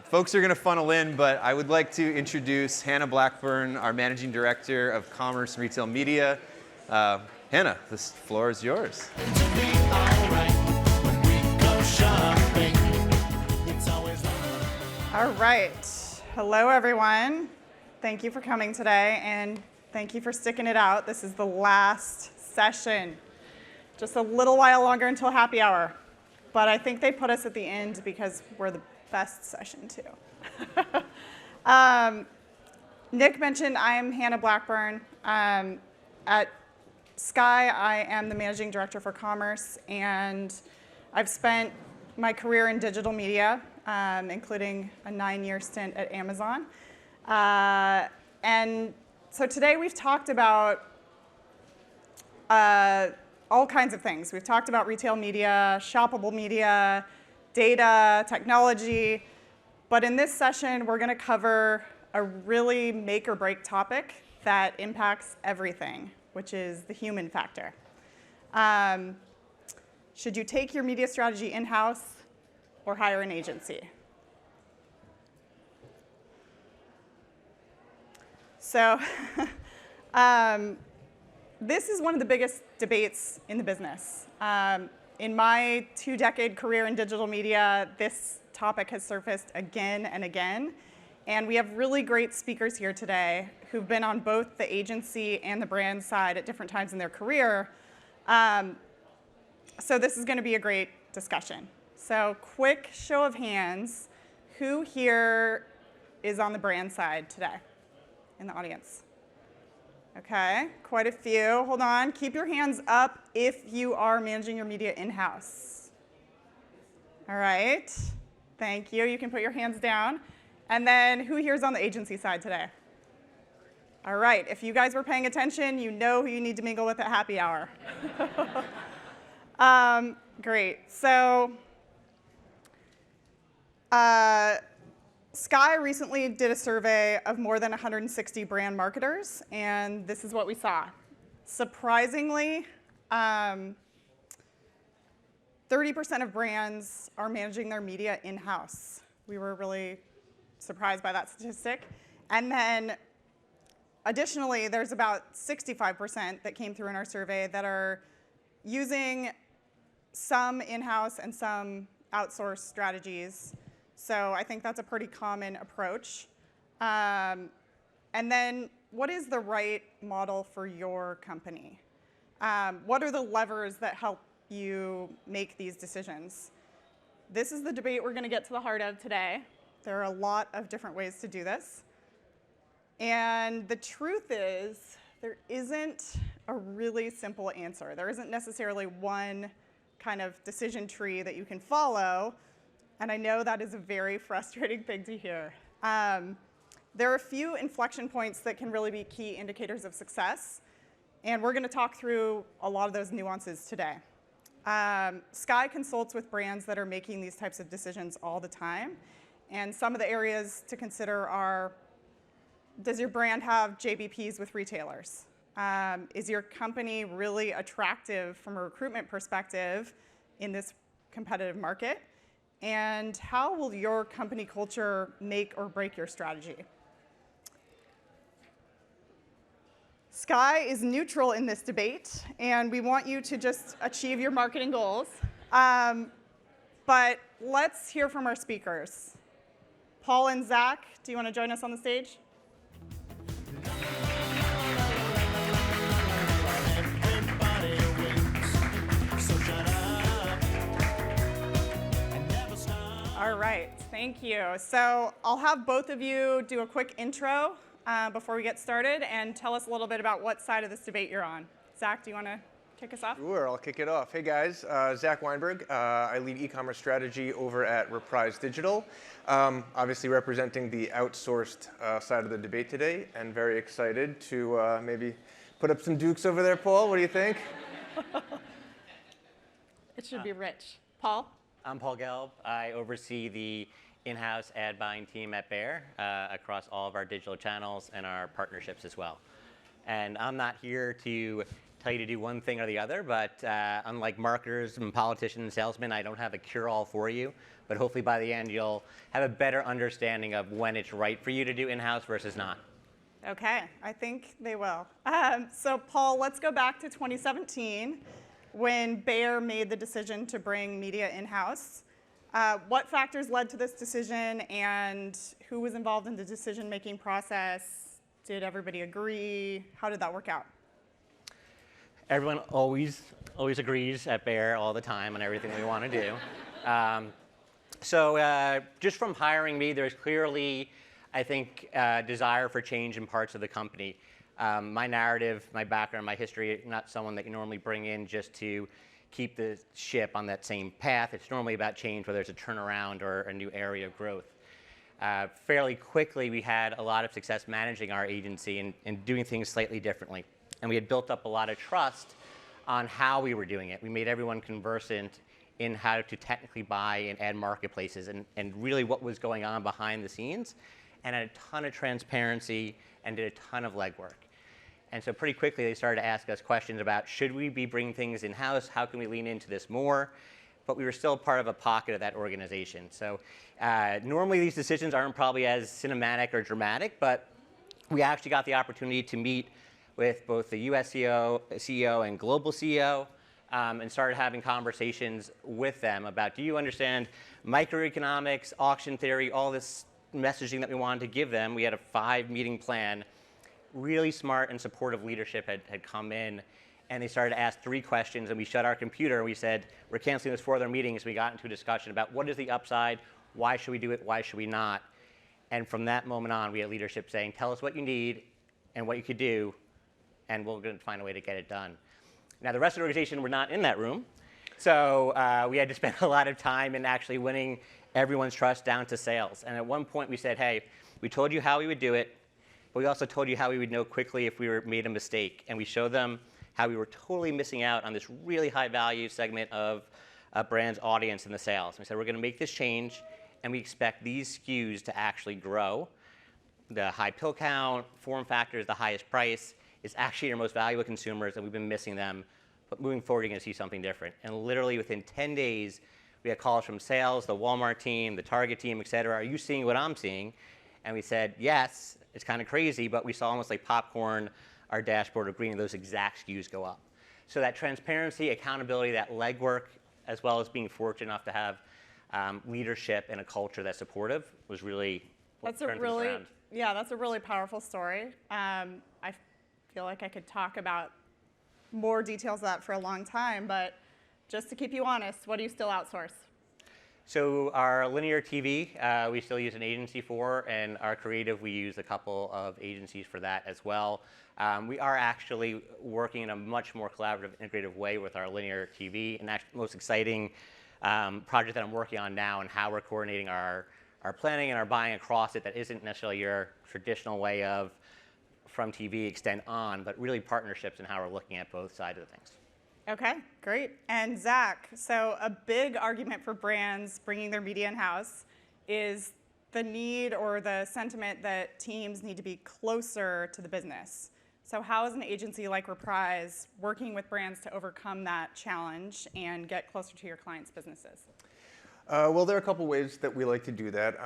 Folks are going to funnel in, but I would like to introduce Hannah Blackburn, our Managing Director of Commerce and Retail Media. Hannah, this floor is yours. All right. Hello, everyone. Thank you for coming today, and thank you for sticking it out. This is the last session. Just a little while longer until happy hour. But I think they put us at the end because we're the best session, too. Nick mentioned I'm Hannah Blackburn. At Skai, I am the Managing Director for Commerce, and I've spent my career in digital media, including a 9-year stint at Amazon. And so today we've talked about all kinds of things. We've talked about retail media, shoppable media, data, technology. But in this session, we're going to cover a really make or break topic that impacts everything, which is the human factor. Should you take your media strategy in-house or hire an agency? So this is one of the biggest debates in the business. In my 2-decade career in digital media, this topic has surfaced again and again. And we have really great speakers here today who've been on both the agency and the brand side at different times in their career. So this is going to be a great discussion. So quick show of hands, who here is on the brand side today in the audience? Okay, quite a few. Hold on. Keep your hands up if you are managing your media in-house. All right. Thank you. You can put your hands down. And then who here is on the agency side today? All right. If you guys were paying attention, you know who you need to mingle with at happy hour. Great. So Skai recently did a survey of more than 160 brand marketers, and this is what we saw. Surprisingly, 30% of brands are managing their media in-house. We were really surprised by that statistic. And then additionally, there's about 65% that came through in our survey that are using some in-house and some outsourced strategies. So I think that's a pretty common approach. And then what is the right model for your company? What are the levers that help you make these decisions? This is the debate we're going to get to the heart of today. There are a lot of different ways to do this. And the truth is, there isn't a really simple answer. There isn't necessarily one kind of decision tree that you can follow. And I know that is a very frustrating thing to hear. There are a few inflection points that can really be key indicators of success. And we're going to talk through a lot of those nuances today. Skai consults with brands that are making these types of decisions all the time. And some of the areas to consider are, does your brand have JBPs with retailers? Is your company really attractive from a recruitment perspective in this competitive market? And how will your company culture make or break your strategy? Skai is neutral in this debate, and we want you to just achieve your marketing goals. But let's hear from our speakers. Paul and Zach, do you want to join us on the stage? All right, thank you. So I'll have both of you do a quick intro before we get started and tell us a little bit about what side of this debate you're on. Zach, do you want to kick us off? Sure, I'll kick it off. Hey guys, Zach Weinberg. I lead e-commerce strategy over at Reprise Digital, obviously representing the outsourced side of the debate today, and very excited to maybe put up some dukes over there, Paul. What do you think? It should be rich. Paul? I'm Paul Gelb. I oversee the in-house ad buying team at Bayer across all of our digital channels and our partnerships as well. And I'm not here to tell you to do one thing or the other, but unlike marketers and politicians and salesmen, I don't have a cure-all for you. But hopefully by the end, you'll have a better understanding of when it's right for you to do in-house versus not. Okay, I think they will. So Paul, let's go back to 2017 when Bayer made the decision to bring media in-house. What factors led to this decision, and who was involved in the decision-making process? Did everybody agree? How did that work out? Everyone always agrees at Bayer all the time on everything we want to do. So just from hiring me, there's clearly, I think, desire for change in parts of the company. My narrative, my background, my history, not someone that you normally bring in just to keep the ship on that same path. It's normally about change, whether it's a turnaround or a new area of growth. Fairly quickly, we had a lot of success managing our agency and doing things slightly differently. And we had built up a lot of trust on how we were doing it. We made everyone conversant in how to technically buy and add marketplaces and really what was going on behind the scenes, and had a ton of transparency and did a ton of legwork. And so pretty quickly they started to ask us questions about, should we be bringing things in-house? How can we lean into this more? But we were still part of a pocket of that organization. So normally these decisions aren't probably as cinematic or dramatic, but we actually got the opportunity to meet with both the US CEO and global CEO, and started having conversations with them about, do you understand microeconomics, auction theory, all this messaging that we wanted to give them. We had a 5-meeting plan. Really smart and supportive leadership had come in, and they started to ask 3 questions, and we shut our computer and we said, we're canceling this 4 other meetings. We got into a discussion about what is the upside, why should we do it, why should we not? And from that moment on, we had leadership saying, tell us what you need and what you could do, and we're going to find a way to get it done. Now, the rest of the organization were not in that room, so we had to spend a lot of time in actually winning everyone's trust down to sales. And at one point, we said, hey, we told you how we would do it, but we also told you how we would know quickly if we made a mistake. And we showed them how we were totally missing out on this really high-value segment of a brand's audience in the sales. And we said, we're going to make this change, and we expect these SKUs to actually grow. The high pill count, form factors, the highest price is actually our most valuable consumers, and we've been missing them. But moving forward, you're going to see something different. And literally within 10 days, we had calls from sales, the Walmart team, the Target team, et cetera. Are you seeing what I'm seeing? And we said, yes, it's kind of crazy, but we saw almost like popcorn, our dashboard of green, those exact SKUs go up. So that transparency, accountability, that legwork, as well as being fortunate enough to have leadership and a culture that's supportive was really what turned things around. Yeah, that's a really powerful story. I feel like I could talk about more details of that for a long time, but just to keep you honest, what do you still outsource? So our linear TV, we still use an agency for, and our creative, we use a couple of agencies for that as well. We are actually working in a much more collaborative, integrative way with our linear TV, and actually the most exciting project that I'm working on now, and how we're coordinating our planning and our buying across it that isn't necessarily your traditional way of from TV extend on, but really partnerships and how we're looking at both sides of things. Okay, great. And Zach, so a big argument for brands bringing their media in-house is the need or the sentiment that teams need to be closer to the business. So how is an agency like Reprise working with brands to overcome that challenge and get closer to your clients' businesses? Well, there are a couple ways that we like to do that.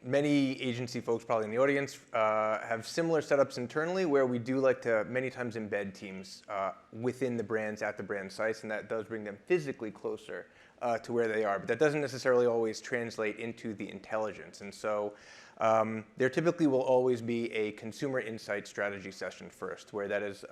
Many agency folks probably in the audience have similar setups internally where we do like to many times embed teams within the brands at the brand sites, and that does bring them physically closer to where they are. But that doesn't necessarily always translate into the intelligence. And so there typically will always be a consumer insight strategy session first, where that is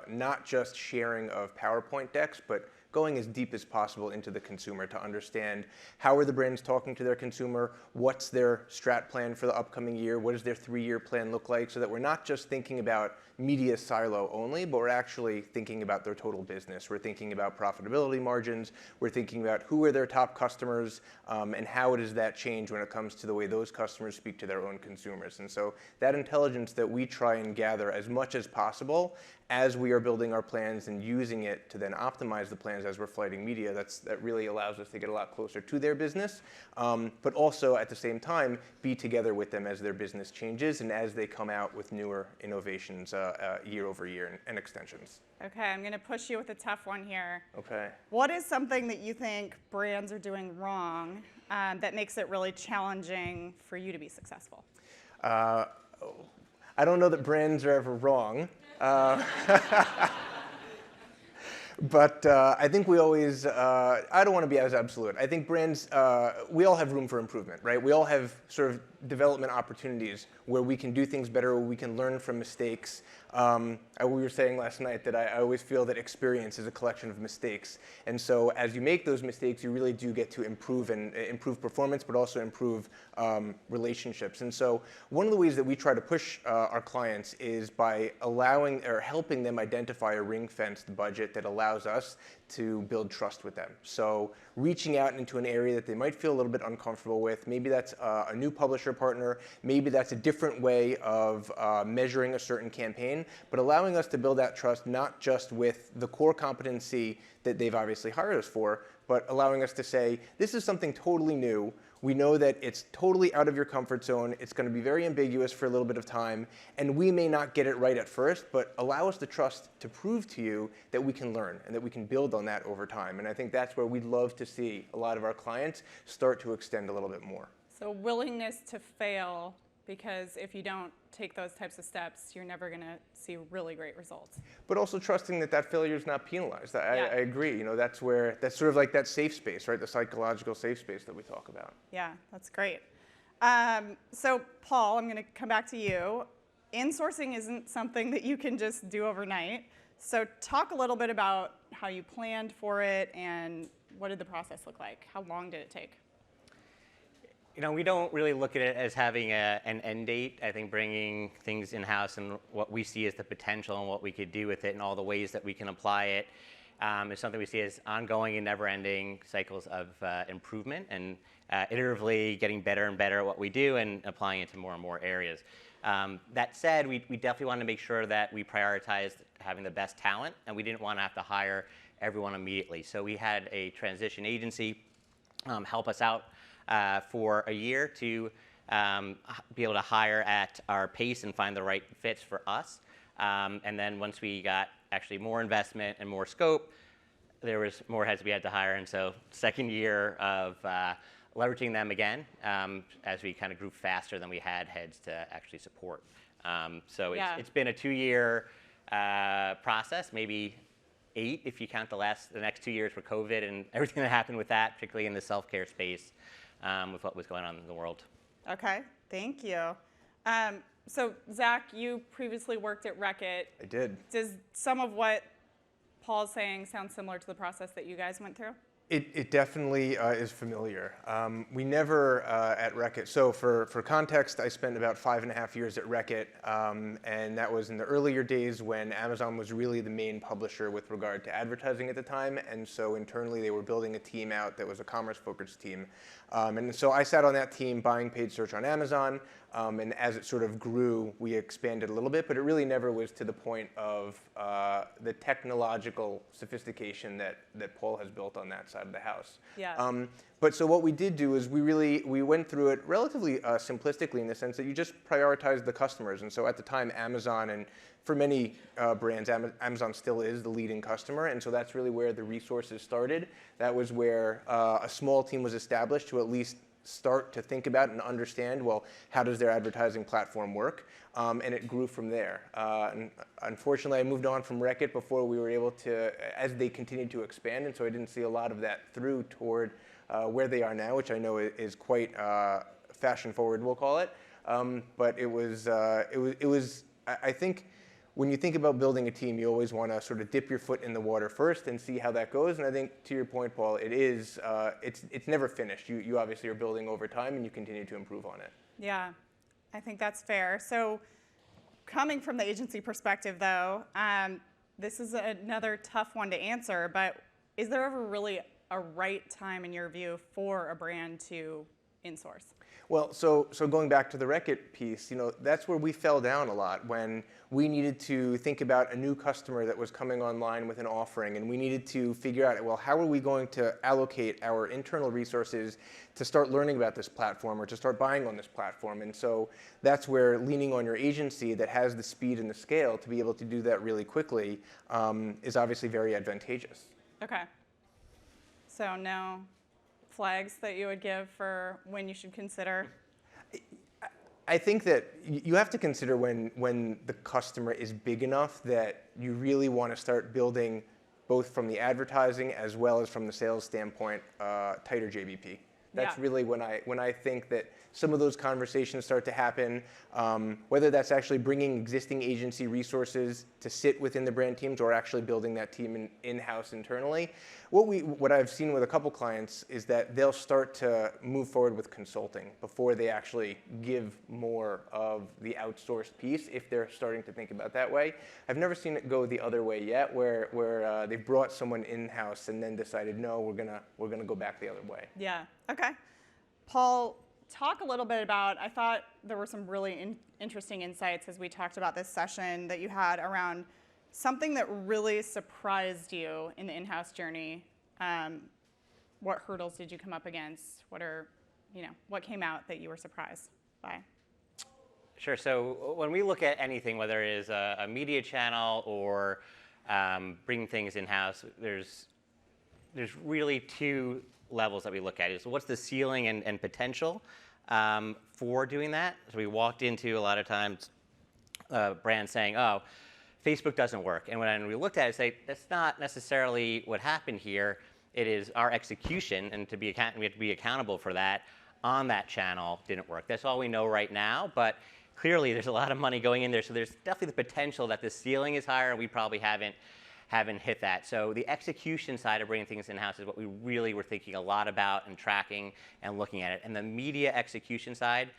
not just sharing of PowerPoint decks, but going as deep as possible into the consumer to understand how are the brands talking to their consumer, what's their strat plan for the upcoming year, what does their 3-year plan look like, so that we're not just thinking about media silo only, but we're actually thinking about their total business. We're thinking about profitability margins, we're thinking about who are their top customers, and how does that change when it comes to the way those customers speak to their own consumers. And so that intelligence that we try and gather as much as possible as we are building our plans and using it to then optimize the plans as we're flighting media, that really allows us to get a lot closer to their business, but also at the same time be together with them as their business changes and as they come out with newer innovations year over year and extensions. Okay, I'm going to push you with a tough one here. Okay. What is something that you think brands are doing wrong that makes it really challenging for you to be successful? I don't know that brands are ever wrong. But I think we always, I don't want to be as absolute. I think brands, we all have room for improvement, right? We all have sort of development opportunities where we can do things better, where we can learn from mistakes. We were saying last night that I always feel that experience is a collection of mistakes. And so as you make those mistakes, you really do get to improve performance, but also improve relationships. And so one of the ways that we try to push our clients is by allowing or helping them identify a ring-fenced budget that allows us to build trust with them. So reaching out into an area that they might feel a little bit uncomfortable with, maybe that's a new publisher partner, maybe that's a different way of measuring a certain campaign, but allowing us to build that trust not just with the core competency that they've obviously hired us for, but allowing us to say, this is something totally new. We know that it's totally out of your comfort zone. It's going to be very ambiguous for a little bit of time, and we may not get it right at first, but allow us the trust to prove to you that we can learn and that we can build on that over time. And I think that's where we'd love to see a lot of our clients start to extend a little bit more. So willingness to fail, because if you don't take those types of steps, you're never going to see really great results. But also trusting that that failure is not penalized. I agree. That's sort of like that safe space, right? The psychological safe space that we talk about. Yeah, that's great. So Paul, I'm going to come back to you. Insourcing isn't something that you can just do overnight. So talk a little bit about how you planned for it and what did the process look like? How long did it take? We don't really look at it as having an end date. I think bringing things in-house and what we see as the potential and what we could do with it and all the ways that we can apply it is something we see as ongoing and never-ending cycles of improvement and iteratively getting better and better at what we do and applying it to more and more areas. That said, we definitely want to make sure that we prioritized having the best talent, and we didn't want to have to hire everyone immediately. So we had a transition agency help us out for a year to be able to hire at our pace and find the right fits for us. And then once we got actually more investment and more scope, there was more heads we had to hire. And so second year of leveraging them again as we kind of grew faster than we had heads to actually support. So it's been a 2-year process, maybe 8 if you count the next 2 years for COVID and everything that happened with that, particularly in the self-care space. With what was going on in the world. Okay, thank you. So Zach, you previously worked at Reckitt. I did. Does some of what Paul's saying sound similar to the process that you guys went through? It definitely is familiar. We never at Reckitt, so for context, I spent about 5.5 years at Reckitt, and that was in the earlier days when Amazon was really the main publisher with regard to advertising at the time, and so internally they were building a team out that was a commerce-focused team. And so I sat on that team buying paid search on Amazon, and as it sort of grew, we expanded a little bit, but it really never was to the point of the technological sophistication that Paul has built on that side of the house. Yeah. But so what we did do is we went through it relatively simplistically in the sense that you just prioritize the customers. And so at the time, Amazon, and for many brands, Amazon still is the leading customer. And so that's really where the resources started. That was where a small team was established to at least start to think about and understand, well, how does their advertising platform work? And it grew from there. And unfortunately, I moved on from Reckitt before we were able to, as they continued to expand, and so I didn't see a lot of that through toward where they are now, which I know is quite fashion forward, we'll call it. But it was, I think, when you think about building a team, you always want to sort of dip your foot in the water first and see how that goes. And I think, to your point, Paul, it's never finished. You obviously are building over time, and you continue to improve on it. Yeah, I think that's fair. So coming from the agency perspective, though, this is another tough one to answer, but is there ever really a right time, in your view, for a brand to insource? Well, so going back to the Reckitt piece, that's where we fell down a lot when we needed to think about a new customer that was coming online with an offering, and we needed to figure out, well, how are we going to allocate our internal resources to start learning about this platform or to start buying on this platform? And so that's where leaning on your agency that has the speed and the scale to be able to do that really quickly is obviously very advantageous. Okay. So no flags that you would give for when you should consider? I think that you have to consider when the customer is big enough that you really want to start building, both from the advertising as well as from the sales standpoint, tighter JBP. That's really when I think that some of those conversations start to happen, whether that's actually bringing existing agency resources to sit within the brand teams or actually building that team in-house internally. What I've seen with a couple clients is that they'll start to move forward with consulting before they actually give more of the outsourced piece, if they're starting to think about that way. I've never seen it go the other way yet, where they've brought someone in-house and then decided, no, we're gonna go back the other way. Yeah. Okay. Paul, talk a little bit about, I thought there were some really interesting insights as we talked about this session that you had around something that really surprised you in the in-house journey. What hurdles did you come up against? What came out that you were surprised by? Sure. So when we look at anything, whether it is a media channel or bringing things in-house, there's really two levels that we look at. So what's the ceiling and potential for doing that? So we walked into a lot of times brands saying, oh, Facebook doesn't work. And when we looked at it, say, that's not necessarily what happened here. It is our execution, and we have to be accountable for that on that channel didn't work. That's all we know right now, but clearly there's a lot of money going in there, so there's definitely the potential that the ceiling is higher, and we probably haven't hit that. So the execution side of bringing things in-house is what we really were thinking a lot about and tracking and looking at it. And the media execution side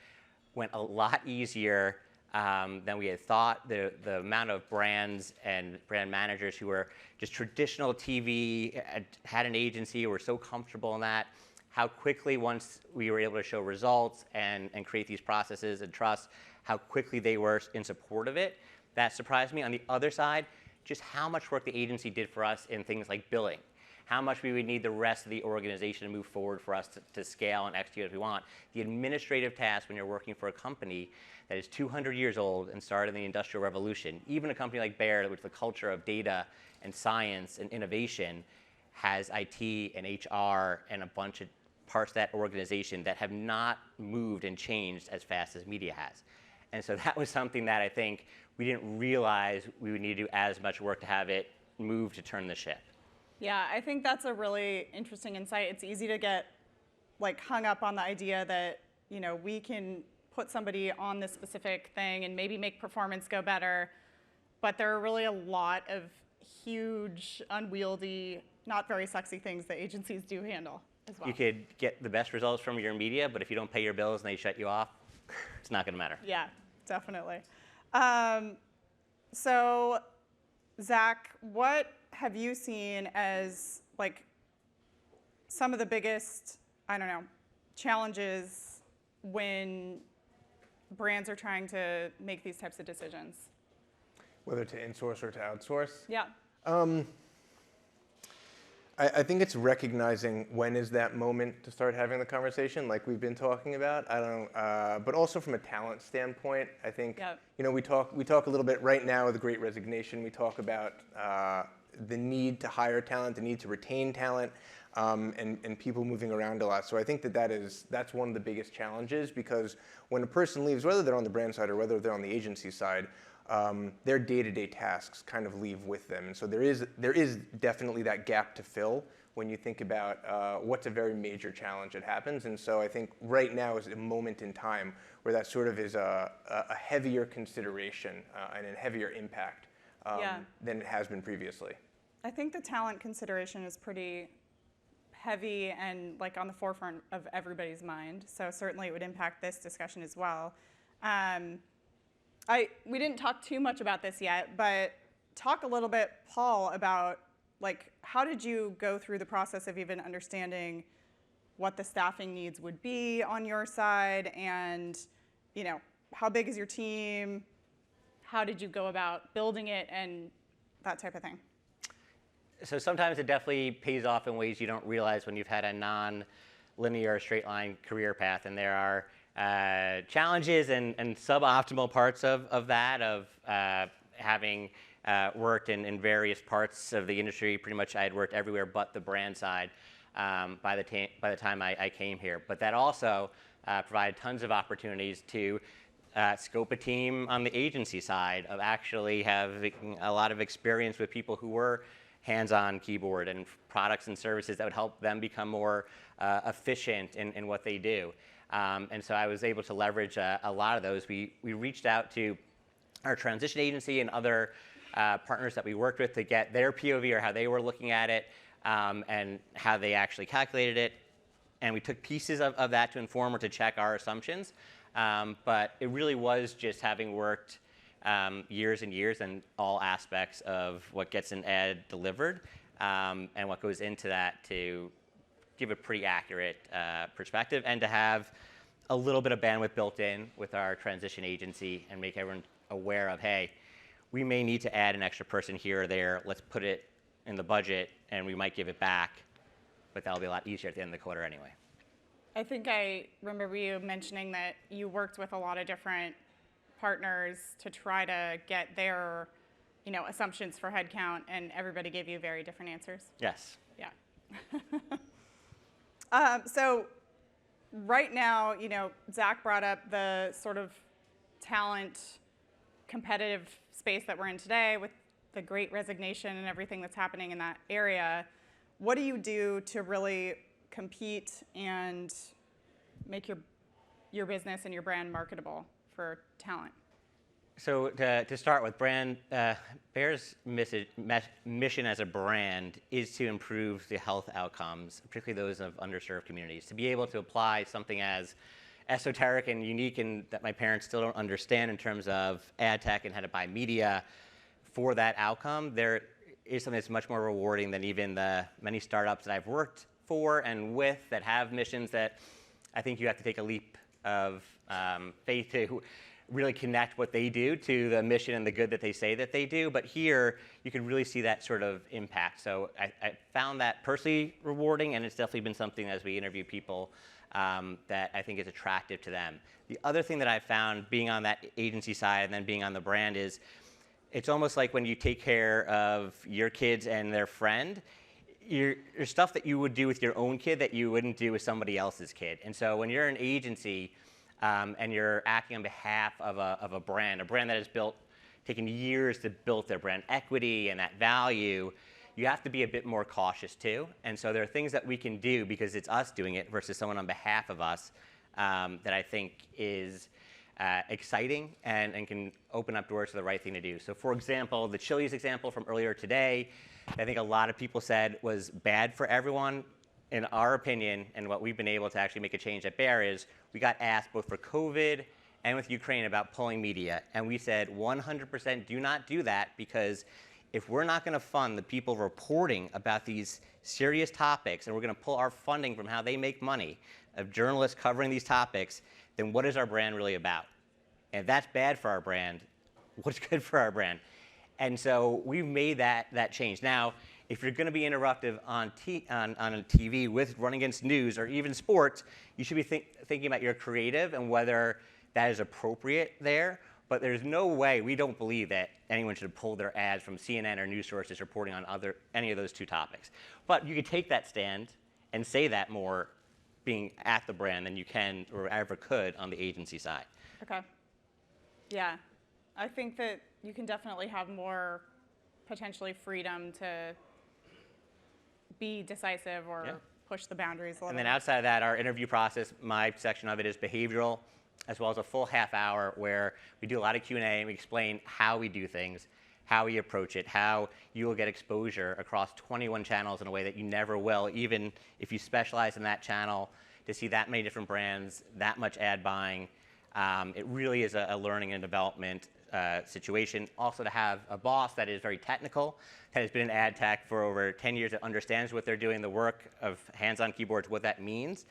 went a lot easier than we had thought. The amount of brands and brand managers who were just traditional TV, had an agency, were so comfortable in that, how quickly once we were able to show results and create these processes and trust, how quickly they were in support of it. That surprised me. On the other side, just how much work the agency did for us in things like billing, how much we would need the rest of the organization to move forward for us to scale and execute as we want. The administrative tasks when you're working for a company that is 200 years old and started in the Industrial Revolution, even a company like Bayer, which the culture of data and science and innovation has IT and HR and a bunch of parts of that organization that have not moved and changed as fast as media has. And so that was something that I think we didn't realize we would need to do as much work to have it move to turn the ship. Yeah, I think that's a really interesting insight. It's easy to get hung up on the idea that we can put somebody on this specific thing and maybe make performance go better, but there are really a lot of huge, unwieldy, not very sexy things that agencies do handle as well. You could get the best results from your media, but if you don't pay your bills and they shut you off, it's not going to matter. Yeah, definitely. So, Zach, what have you seen as some of the biggest, challenges when brands are trying to make these types of decisions? Whether to insource or to outsource? Yeah. I think it's recognizing when is that moment to start having the conversation, like we've been talking about. But also from a talent standpoint, I think we talk a little bit right now with the Great Resignation. We talk about the need to hire talent, the need to retain talent, and people moving around a lot. So I think that's one of the biggest challenges, because when a person leaves, whether they're on the brand side or whether they're on the agency side, their day-to-day tasks kind of leave with them. And so there is definitely that gap to fill when you think about what's a very major challenge that happens. And so I think right now is a moment in time where that sort of is a heavier consideration and a heavier impact than it has been previously. I think the talent consideration is pretty heavy and on the forefront of everybody's mind. So certainly it would impact this discussion as well. We didn't talk too much about this yet, but talk a little bit, Paul, about how did you go through the process of even understanding what the staffing needs would be on your side, and how big is your team? How did you go about building it, and that type of thing? So sometimes it definitely pays off in ways you don't realize when you've had a non-linear straight line career path, and there are challenges and suboptimal parts of that, of having worked in various parts of the industry. Pretty much I had worked everywhere but the brand side by the time I came here. But that also provided tons of opportunities to scope a team on the agency side, of actually having a lot of experience with people who were hands-on keyboard and products and services that would help them become more efficient in what they do. And so I was able to leverage a lot of those. We reached out to our transition agency and other partners that we worked with to get their POV, or how they were looking at it, and how they actually calculated it. And we took pieces of that to inform or to check our assumptions. But it really was just having worked years and years in all aspects of what gets an ad delivered, and what goes into that, to give a pretty accurate perspective, and to have a little bit of bandwidth built in with our transition agency and make everyone aware of, hey, we may need to add an extra person here or there. Let's put it in the budget, and we might give it back, but that'll be a lot easier at the end of the quarter anyway. I think I remember you mentioning that you worked with a lot of different partners to try to get their, assumptions for headcount, and everybody gave you very different answers. Yes. Yeah. So right now, Zach brought up the sort of talent competitive space that we're in today with the Great Resignation and everything that's happening in that area. What do you do to really compete and make your business and your brand marketable for talent? So to start with, Bear's mission as a brand is to improve the health outcomes, particularly those of underserved communities. To be able to apply something as esoteric and unique, and that my parents still don't understand, in terms of ad tech and how to buy media for that outcome, there is something that's much more rewarding than even the many startups that I've worked for and with that have missions that I think you have to take a leap of faith to really connect what they do to the mission and the good that they say that they do. But here, you can really see that sort of impact. So I found that personally rewarding, and it's definitely been something, as we interview people, that I think is attractive to them. The other thing that I found, being on that agency side and then being on the brand, is it's almost like when you take care of your kids and their friend, there's stuff that you would do with your own kid that you wouldn't do with somebody else's kid. And so when you're an agency, and you're acting on behalf of a brand that has taken years to build their brand equity and that value, you have to be a bit more cautious too. And so there are things that we can do, because it's us doing it versus someone on behalf of us, that I think is exciting and can open up doors to the right thing to do. So for example, the Chili's example from earlier today, I think a lot of people said was bad for everyone. In our opinion, and what we've been able to actually make a change at Bear, is we got asked both for COVID and with Ukraine about pulling media. And we said 100% do not do that, because if we're not going to fund the people reporting about these serious topics, and we're going to pull our funding from how they make money, of journalists covering these topics, then what is our brand really about? And if that's bad for our brand, what's good for our brand? And so we've made that change. Now, if you're going to be interruptive on a TV with running against news or even sports, you should be thinking about your creative and whether that is appropriate there. But there's no way, we don't believe that anyone should pull their ads from CNN or news sources reporting on any of those two topics. But you could take that stand and say that more being at the brand than you can or ever could on the agency side. Okay. Yeah. I think that you can definitely have more potentially freedom to be decisive or push the boundaries a little. And then outside of that, our interview process, my section of it is behavioral, as well as a full half hour where we do a lot of Q&A and we explain how we do things, how we approach it, how you will get exposure across 21 channels in a way that you never will, even if you specialize in that channel, to see that many different brands, that much ad buying. It really is a learning and development situation. Also to have a boss that is very technical, that has been in ad tech for over 10 years, that understands what they're doing, the work of hands-on keyboards, what that means,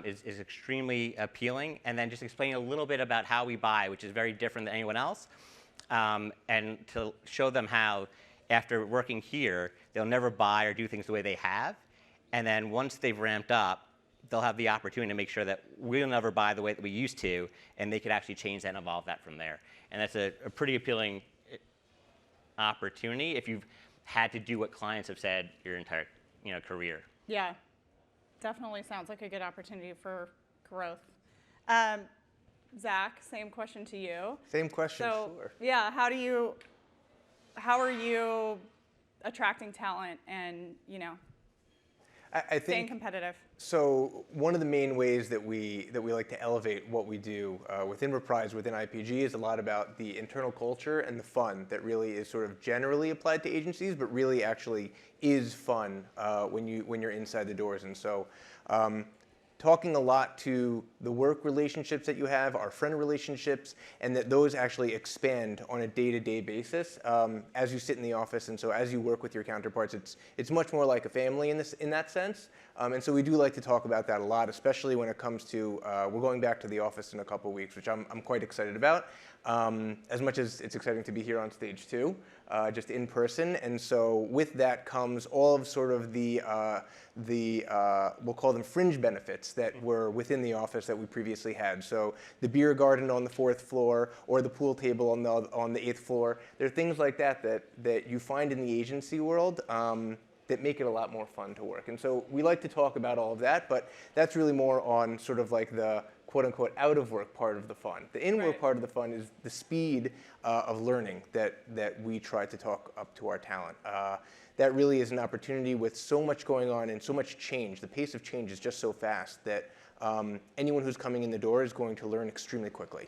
is extremely appealing. And then just explaining a little bit about how we buy, which is very different than anyone else, and to show them how, after working here, they'll never buy or do things the way they have. And then once they've ramped up, they'll have the opportunity to make sure that we'll never buy the way that we used to, and they could actually change that and evolve that from there. And that's a pretty appealing opportunity if you've had to do what clients have said your entire career. Yeah, definitely sounds like a good opportunity for growth. Zach, same question to you. Same question, So, sure. yeah, how are you attracting talent and, I staying think competitive? so. One of the main ways that we like to elevate what we do within Reprise, within IPG, is a lot about the internal culture and the fun that really is sort of generally applied to agencies, but really actually is fun when you're inside the doors. And so, talking a lot to the work relationships that you have, our friend relationships, and that those actually expand on a day-to-day basis as you sit in the office. And so as you work with your counterparts, it's much more like a family in that sense. And so we do like to talk about that a lot, especially when it comes to, we're going back to the office in a couple of weeks, which I'm quite excited about. As much as it's exciting to be here on stage too, just in person. And so with that comes all of sort of the we'll call them fringe benefits that were within the office that we previously had. So the beer garden on the 4th floor or the pool table on the 8th floor. There are things like that you find in the agency world that make it a lot more fun to work. And so we like to talk about all of that, but that's really more on sort of like the quote-unquote out-of-work part of the fun. The in-work part of the fun is the speed of learning that we try to talk up to our talent. That really is an opportunity with so much going on and so much change. The pace of change is just so fast that anyone who's coming in the door is going to learn extremely quickly.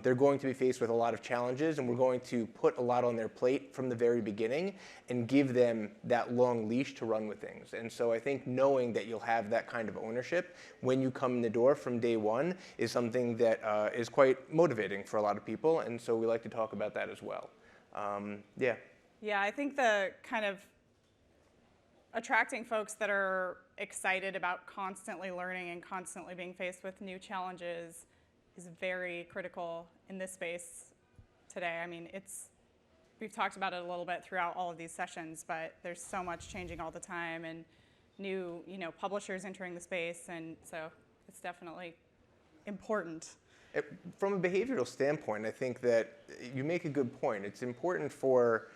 They're going to be faced with a lot of challenges, and we're going to put a lot on their plate from the very beginning and give them that long leash to run with things. And so I think knowing that you'll have that kind of ownership when you come in the door from day one is something that is quite motivating for a lot of people, and so we like to talk about that as well. Yeah. Yeah, I think the kind of attracting folks that are excited about constantly learning and constantly being faced with new challenges is very critical in this space today. I mean, we've talked about it a little bit throughout all of these sessions, but there's so much changing all the time and new, publishers entering the space, and so it's definitely important. From a behavioral standpoint, I think that you make a good point. It's important for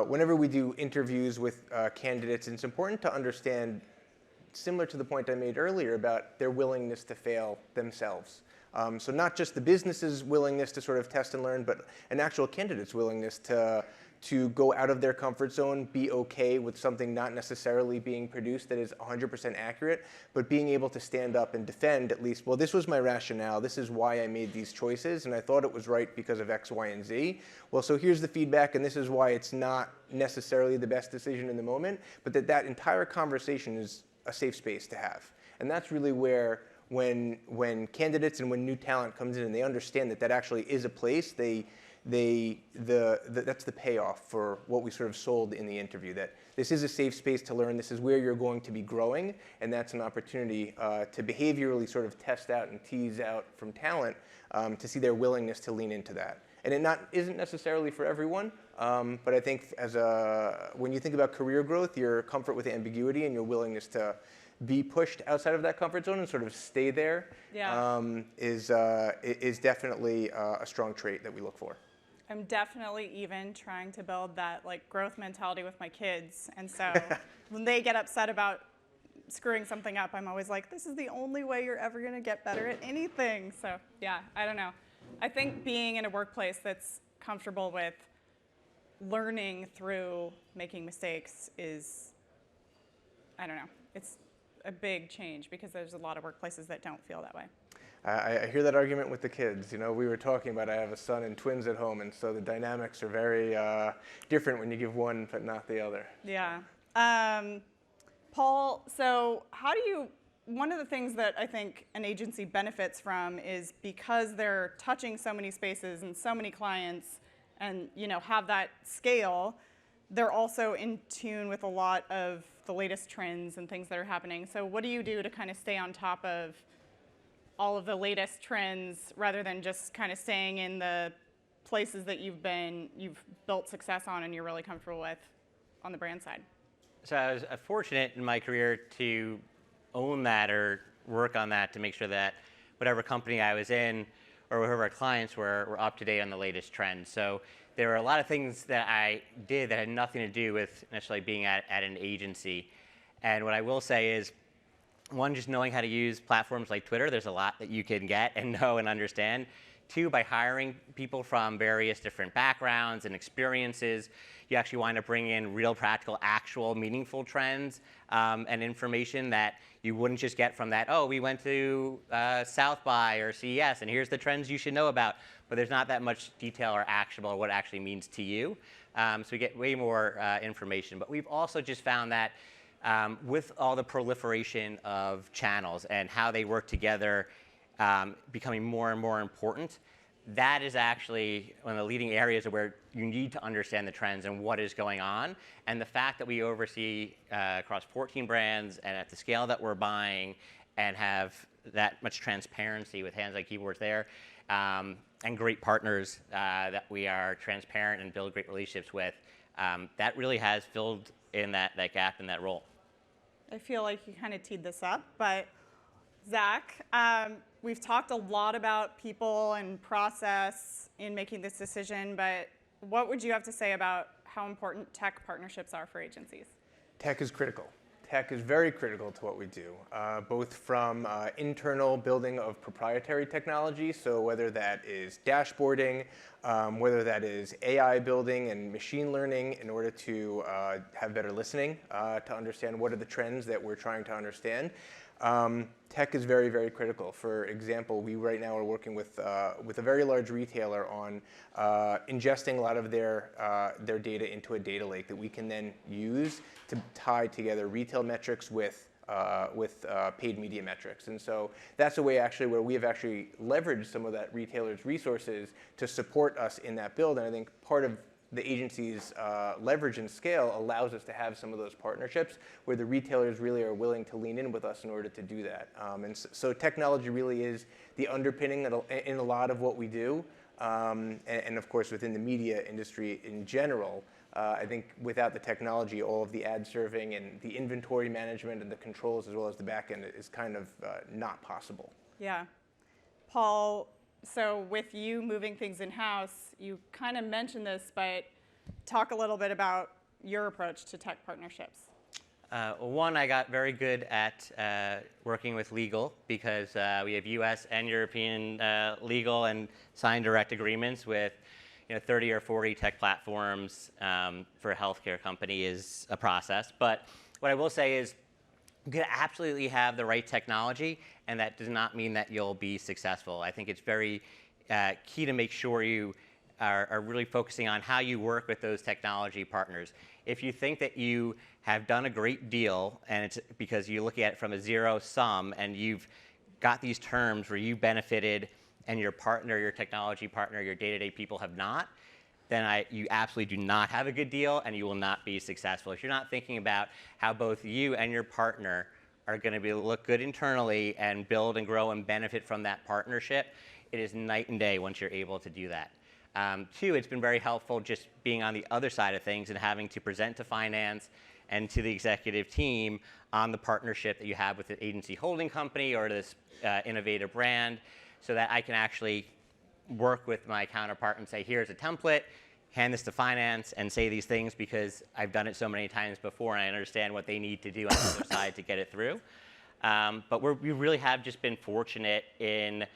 whenever we do interviews with candidates, it's important to understand, similar to the point I made earlier about their willingness to fail themselves. So not just the business's willingness to sort of test and learn, but an actual candidate's willingness to go out of their comfort zone, be okay with something not necessarily being produced that is 100% accurate, but being able to stand up and defend at least, well, this was my rationale, this is why I made these choices, and I thought it was right because of X, Y, and Z. Well, so here's the feedback, and this is why it's not necessarily the best decision in the moment, but that entire conversation is a safe space to have. And that's really where when candidates and when new talent comes in and they understand that actually is a place, that's the payoff for what we sort of sold in the interview, that this is a safe space to learn, this is where you're going to be growing, and that's an opportunity to behaviorally sort of test out and tease out from talent to see their willingness to lean into that. And it isn't necessarily for everyone, but I think when you think about career growth, your comfort with ambiguity and your willingness to be pushed outside of that comfort zone and sort of stay there is definitely a strong trait that we look for. I'm definitely even trying to build that growth mentality with my kids, and so when they get upset about screwing something up, I'm always like, this is the only way you're ever going to get better at anything. So yeah, I don't know. I think being in a workplace that's comfortable with learning through making mistakes is, I don't know, it's a big change because there's a lot of workplaces that don't feel that way. I hear that argument with the kids. We were talking about I have a son and twins at home, and so the dynamics are very different when you give one but not the other. Yeah. Paul, so how do you one of the things that I think an agency benefits from is because they're touching so many spaces and so many clients and have that scale, they're also in tune with a lot of the latest trends and things that are happening. So what do you do to kind of stay on top of all of the latest trends rather than just kind of staying in the places that you've built success on and you're really comfortable with on the brand side? So I was fortunate in my career to own that or work on that to make sure that whatever company I was in or whoever our clients were up to date on the latest trends. So there were a lot of things that I did that had nothing to do with necessarily being at an agency. And what I will say is, one, just knowing how to use platforms like Twitter, there's a lot that you can get and know and understand. Two, by hiring people from various different backgrounds and experiences, you actually wind up bringing in real, practical, actual, meaningful trends and information that you wouldn't just get from that, oh, we went to South by or CES, and here's the trends you should know about. But there's not that much detail or actionable or what it actually means to you. So we get way more information. But we've also just found that with all the proliferation of channels and how they work together becoming more and more important, that is actually one of the leading areas of where you need to understand the trends and what is going on. And the fact that we oversee across 14 brands and at the scale that we're buying and have that much transparency with hands like keyboards there, and great partners that we are transparent and build great relationships with, that really has filled in that gap in that role. I feel like you kind of teed this up, but Zach, we've talked a lot about people and process in making this decision, but what would you have to say about how important tech partnerships are for agencies? Tech is critical. Tech is very critical to what we do, both from internal building of proprietary technology, so whether that is dashboarding, whether that is AI building and machine learning in order to have better listening, to understand what are the trends that we're trying to understand. Tech is very, very critical. For example, we right now are working with a very large retailer on ingesting a lot of their data into a data lake that we can then use to tie together retail metrics with paid media metrics. And so that's a way actually where we have actually leveraged some of that retailer's resources to support us in that build. And I think part of the agency's leverage and scale allows us to have some of those partnerships where the retailers really are willing to lean in with us in order to do that. And so technology really is the underpinning in a lot of what we do. And of course, within the media industry in general, I think without the technology, all of the ad serving and the inventory management and the controls as well as the back end is kind of not possible. Yeah. Paul, so with you moving things in-house, you kind of mentioned this, but talk a little bit about your approach to tech partnerships. One, I got very good at working with legal because we have US and European legal and signed direct agreements with 30 or 40 tech platforms for a healthcare company is a process. But what I will say is you can absolutely have the right technology, and that does not mean that you'll be successful. I think it's very key to make sure you are really focusing on how you work with those technology partners. If you think that you have done a great deal, and it's because you look at it from a zero sum, and you've got these terms where you benefited and your partner, your technology partner, your day-to-day people have not, then you absolutely do not have a good deal and you will not be successful. If you're not thinking about how both you and your partner are going to look good internally and build and grow and benefit from that partnership, it is night and day once you're able to do that. Two, it's been very helpful just being on the other side of things and having to present to finance and to the executive team on the partnership that you have with the agency holding company or this innovative brand, so that I can actually work with my counterpart and say, here's a template, hand this to finance, and say these things because I've done it so many times before and I understand what they need to do on the other side to get it through. But we really have just been fortunate in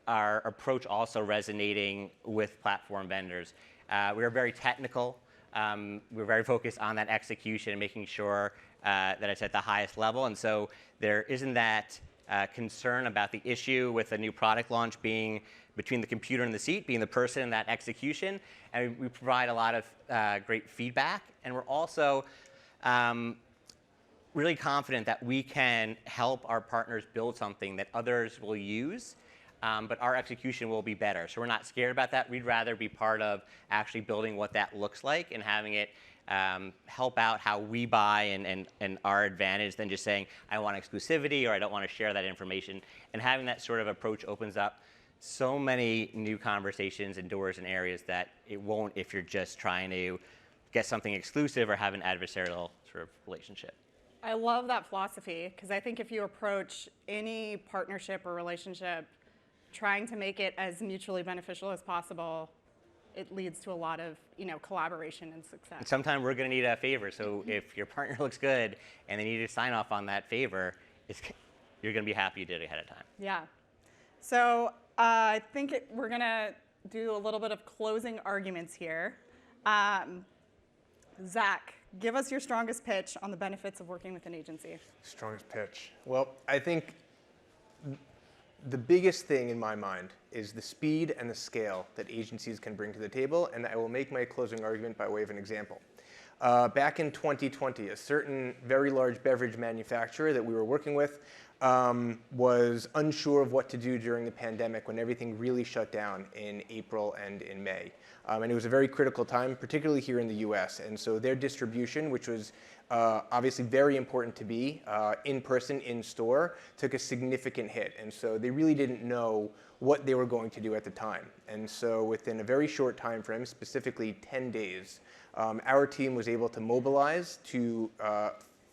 our approach also resonating with platform vendors. We're very technical. We're very focused on that execution and making sure that it's at the highest level. And so there isn't that concern about the issue with a new product launch being between the computer and the seat, being the person in that execution. And we provide a lot of great feedback. And we're also really confident that we can help our partners build something that others will use, but our execution will be better. So we're not scared about that. We'd rather be part of actually building what that looks like and having it help out how we buy and our advantage than just saying, I want exclusivity or I don't want to share that information. And having that sort of approach opens up so many new conversations and doors and areas that it won't if you're just trying to get something exclusive or have an adversarial sort of relationship. I love that philosophy because I think if you approach any partnership or relationship trying to make it as mutually beneficial as possible, it leads to a lot of collaboration and success. And sometimes we're going to need a favor. So if your partner looks good and they need to sign off on that favor, you're going to be happy you did it ahead of time. Yeah. So I think we're going to do a little bit of closing arguments here. Zach, give us your strongest pitch on the benefits of working with an agency. Strongest pitch. Well, I think the biggest thing in my mind is the speed and the scale that agencies can bring to the table, and I will make my closing argument by way of an example. Back in 2020, a certain very large beverage manufacturer that we were working with was unsure of what to do during the pandemic when everything really shut down in April and in May. And it was a very critical time, particularly here in the US. And so their distribution, which was obviously very important to be in person, in store, took a significant hit. And so they really didn't know what they were going to do at the time. And so within a very short time frame, specifically 10 days, our team was able to mobilize to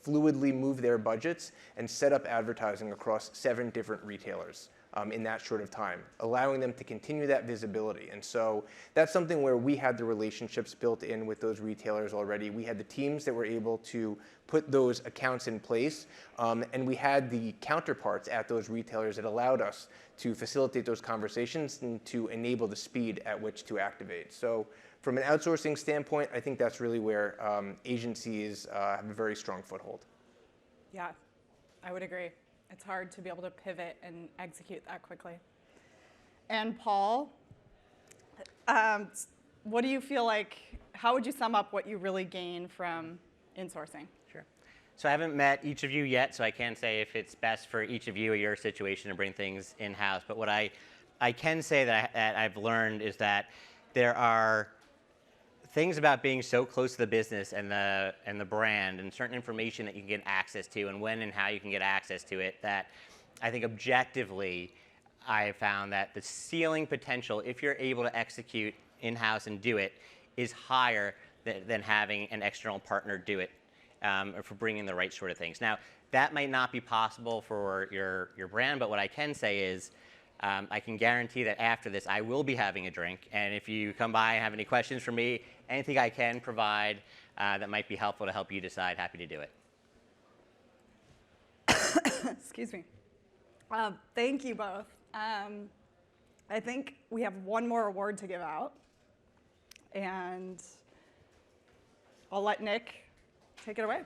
fluidly move their budgets and set up advertising across 7 different retailers in that short of time, allowing them to continue that visibility. And so that's something where we had the relationships built in with those retailers already. We had the teams that were able to put those accounts in place, and we had the counterparts at those retailers that allowed us to facilitate those conversations and to enable the speed at which to activate. So from an outsourcing standpoint, I think that's really where agencies have a very strong foothold. Yeah, I would agree. It's hard to be able to pivot and execute that quickly. And Paul, what do you feel like, how would you sum up what you really gain from insourcing? Sure. So I haven't met each of you yet, so I can't say if it's best for each of you or your situation to bring things in-house. But what I can say that I've learned is that there are things about being so close to the business and the brand and certain information that you can get access to and when and how you can get access to it that I think objectively I have found that the ceiling potential, if you're able to execute in-house and do it, is higher than having an external partner do it or for bringing the right sort of things. Now, that might not be possible for your brand, but what I can say is I can guarantee that after this, I will be having a drink. And if you come by and have any questions for me, anything I can provide that might be helpful to help you decide, happy to do it. Excuse me. Thank you both. I think we have one more award to give out. And I'll let Nick take it away.